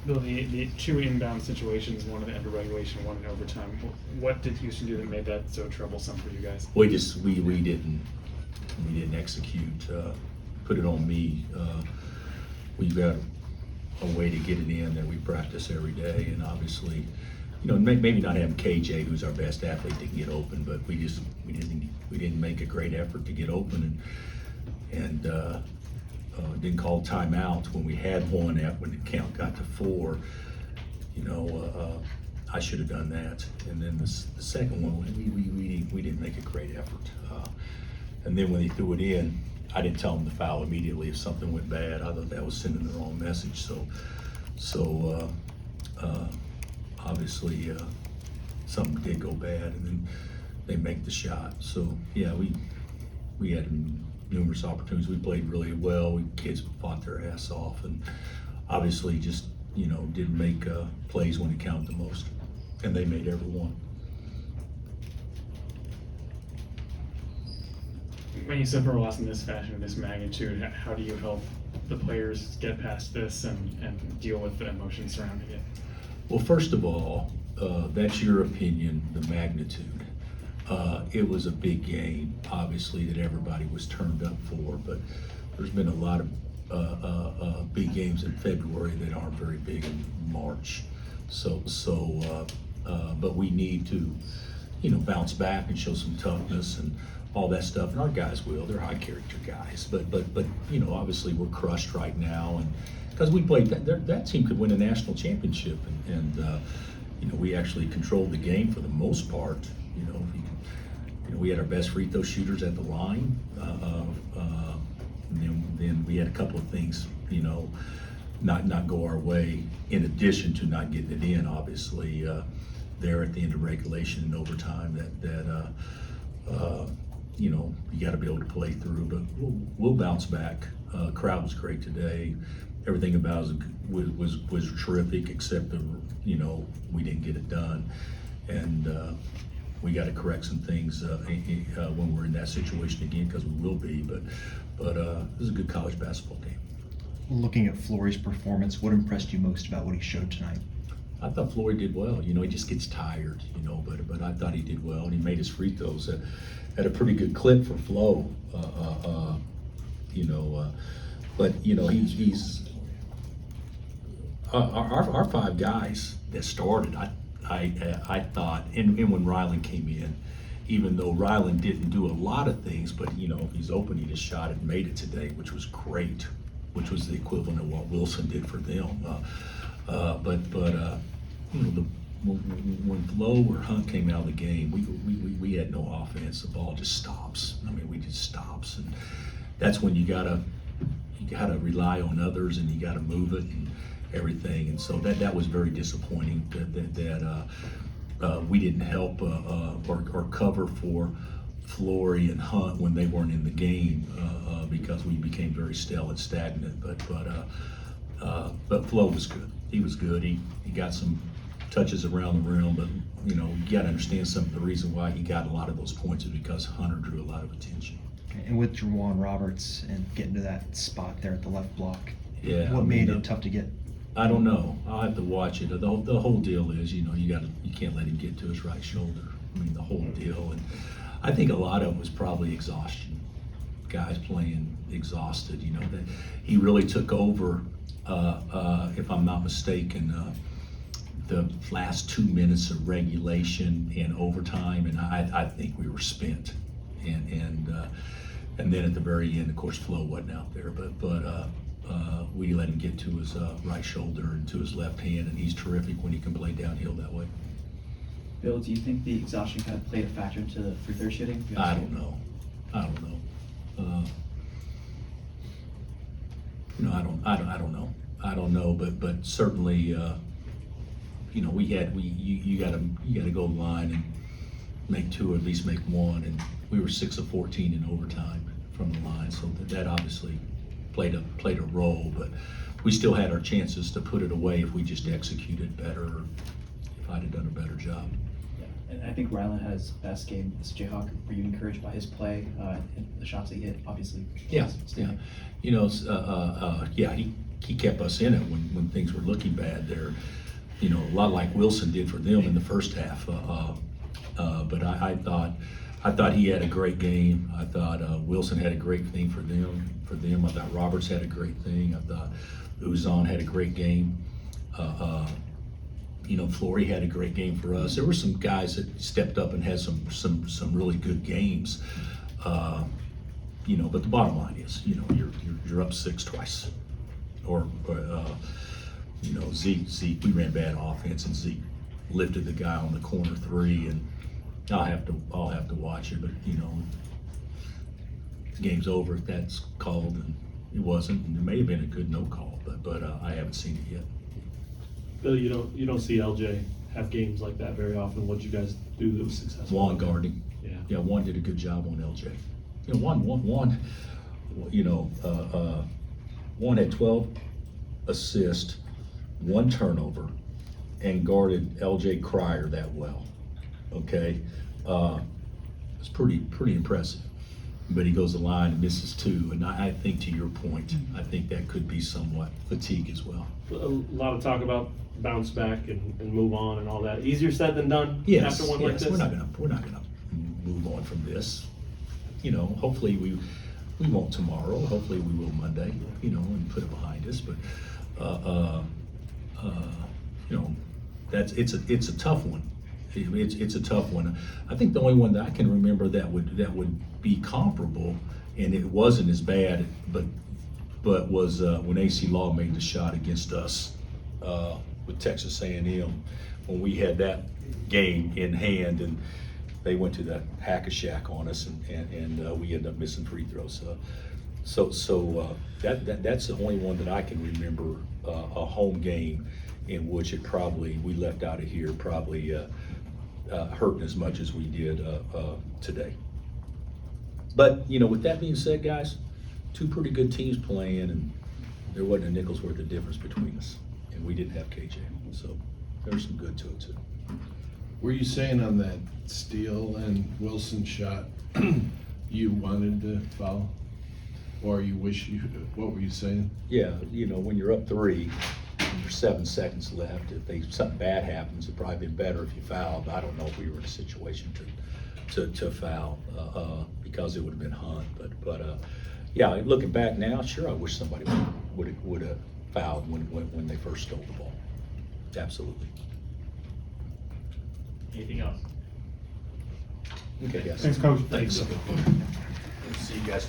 Bill, the two inbound situations, one in the end of regulation, one in overtime. What did Houston do that made that so troublesome for you guys? We didn't execute. Put it on me. We've got a way to get it in that we practice every day, and obviously, maybe not having KJ, who's our best athlete, didn't get open, but we didn't make a great effort to get open, and didn't call timeout when we had one when the count got to 4. I should have done that. And then the second one, we didn't make a great effort. And then when they threw it in, I didn't tell them to foul immediately if something went bad. I thought that was sending the wrong message. So obviously something did go bad, and then they make the shot. So yeah, we had numerous opportunities. We played really well. Kids fought their ass off, and obviously just didn't make plays when it counted the most, and they made every one. When you suffer a loss in this fashion, this magnitude, how do you help the players get past this and deal with the emotions surrounding it? Well, first of all, that's your opinion, the magnitude. It was a big game, obviously, that everybody was turned up for, but there's been a lot of big games in February that aren't very big in March. But we need to, bounce back and show some toughness and all that stuff, and our guys will. They're high character guys, but obviously we're crushed right now, and because we played that team could win a national championship, and we actually controlled the game for the most part. We had our best free throw shooters at the line, and then we had a couple of things, not go our way. In addition to not getting it in, obviously, there at the end of regulation and overtime, that you got to be able to play through. But we'll bounce back. Crowd was great today. Everything about it was terrific, except we didn't get it done, and we got to correct some things when we're in that situation again, because we will be. But this is a good college basketball game. Looking at Flory's performance, what impressed you most about what he showed tonight? I thought Flory did well. He just gets tired, but I thought he did well, and he made his free throws at a pretty good clip for Flo. But he's our 5 guys that started. I thought, and when Rylan came in, even though Rylan didn't do a lot of things, but if he's open, he just shot it and made it today, which was great, which was the equivalent of what Wilson did for them. When Flo or Hunt came out of the game, we had no offense. The ball just stops. We just stops, and that's when you gotta rely on others, and you gotta move it and everything. And so that was very disappointing that we didn't help or cover for Flory and Hunt when they weren't in the game, because we became very stale and stagnant. But Flo was good. He was good. He got some touches around the rim, but you got to understand some of the reason why he got a lot of those points is because Hunter drew a lot of attention. Okay, and with Juwan Roberts and getting to that spot there at the left block, Yeah. what made it tough to get? I don't know. I'll have to watch it. The whole deal is, you can't let him get to his right shoulder. The whole deal, and I think a lot of it was probably exhaustion. Guys playing exhausted. That he really took over. If I'm not mistaken, the last 2 minutes of regulation and overtime, and I think we were spent. And then at the very end, of course, Flo wasn't out there, but we let him get to his right shoulder and to his left hand, and he's terrific when he can play downhill that way. Bill, do you think the exhaustion kind of played a factor into the free throw shooting? I don't know. I don't know. I don't know, but certainly, you gotta go to the line and make 2 or at least make 1, and we were 6 of 14 in overtime from the line, so that obviously played a role, but we still had our chances to put it away if we just executed better, or if I'd have done a better job. Yeah, and I think Rylan had his best game as a Jayhawk. Were you encouraged by his play and the shots he hit? Obviously. Yeah. he kept us in it when things were looking bad there. You know, a lot like Wilson did for them in the first half. But I thought he had a great game. I thought Wilson had a great thing for them. I thought Roberts had a great thing. I thought Uzan had a great game. You know, Flory had a great game for us. There were some guys that stepped up and had some really good games. You know, but the bottom line is, you know, you're up 6 twice, or you know, Zeke, we ran bad offense, and Zeke lifted the guy on the corner 3, and I'll have to watch it, but you know, the game's over if that's called, and it wasn't, and it may have been a good no call, but I haven't seen it yet. Bill, you don't see LJ have games like that very often. What'd you guys do that was successful? Juan guarding. Yeah. Juan did a good job on LJ. You know, Juan, you know, Juan had 12 assists, 1 turnover, and guarded LJ Cryer that well. Okay, it's pretty impressive. But he goes the line and misses 2, and I think, to your point, I think that could be somewhat fatigue as well. A lot of talk about bounce back and move on and all that. Easier said than done. Yes, After one like yes, this. we're not gonna move on from this. You know, hopefully we won't tomorrow. Hopefully we will Monday. You know, and put it behind us. But you know, it's a tough one. It's a tough one. I think the only one that I can remember that would be comparable, and it wasn't as bad, but was when AC Law made the shot against us with Texas A&M, when we had that game in hand, and they went to the hack-a-shack on us, and we ended up missing free throws. So that's the only one that I can remember, a home game in which we left out of here probably hurting as much as we did today. But, you know, with that being said, guys, 2 pretty good teams playing, and there wasn't a nickel's worth of difference between us, and we didn't have KJ, so there's some good to it too. Were you saying on that Steele and Wilson shot, you wanted to foul? Or you wish you, what were you saying? Yeah, you know, when you're up 3, and there's 7 seconds left, if something bad happens, it'd probably been better if you fouled. I don't know if we were in a situation to foul, because it would have been Hunt, but yeah, looking back now, sure, I wish somebody would have fouled when they first stole the ball. Absolutely. Anything else? Okay, guys. Thanks, Coach. Thanks. See you guys tomorrow.